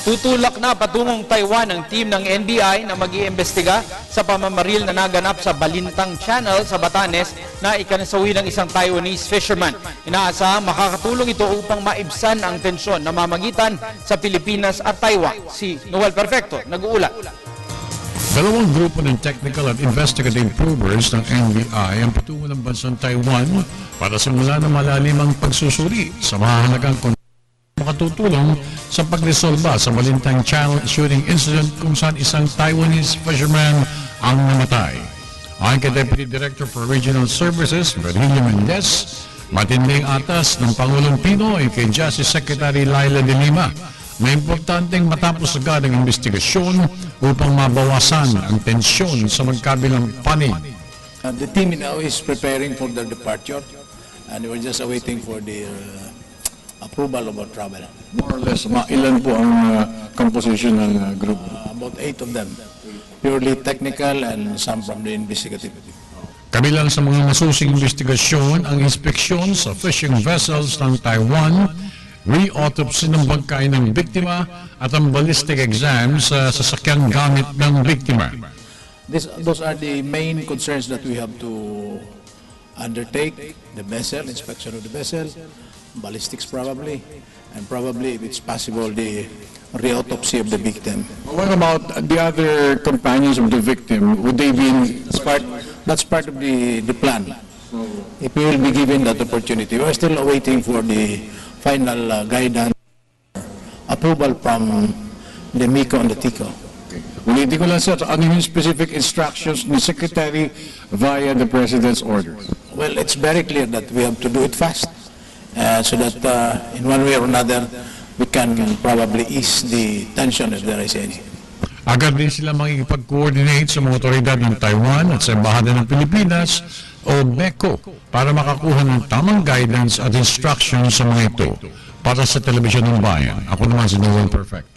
Tutulak na patungong Taiwan ang team ng NBI na mag-iimbestiga sa pamamaril na naganap sa Balintang Channel sa Batanes na ikanasawi ng isang Taiwanese fisherman. Inaasahang makakatulong ito upang maibsan ang tensyon na mamagitan sa Pilipinas at Taiwan. Si Noel Perfecto, nag-uulat. Dalawang grupo ng technical at investigative probers ng NBI ang patungo ng bansang Taiwan para simula ng malalimang pagsusuri sa mahalagang makatutulong sa pagresolba sa Balintang Channel shooting incident kung saan isang Taiwanese fisherman ang namatay. Ayon kay Deputy Director for Regional Services, Virgilio Mendez, matinding atas ng Pangulong Pinoy kay Justice Secretary Laila de Lima na importanteng matapos agad ang investigasyon upang mabawasan ang tensyon sa magkabilang panig. The team now is preparing for their departure and we're just awaiting for the approval of our travel. More or less, ilan po ang composition ng group? About 8 of them, purely technical and some from the investigative. Kabilang sa mga masusing investigasyon ang inspeksyon sa fishing vessels ng Taiwan, re-autopsy ng bangkay ng biktima at ang ballistic exam sa sasakyang gamit ng biktima. Those are the main concerns that we have to undertake: the vessel, inspection of the vessel, ballistics probably, and probably, if it's possible, the re-autopsy of the victim. What about the other companions of the victim? Would they be That's part of the plan. If we will be given that opportunity, we're still awaiting for the final guidance, approval from the MICO and the TICO. Ulitin ko lang sir, ano yung specific instructions ni Secretary via the President's orders? Well, it's very clear that we have to do it fast so that in one way or another we can probably ease the tension if there is any. Agad din sila makikipag-coordinate sa mga otoridad ng Taiwan at sa Embahada ng Pilipinas o MECO para makakuha ng tamang guidance at instruction sa mga ito. Para sa Telebisyon ng Bayan, ako naman si Noel Perfecto.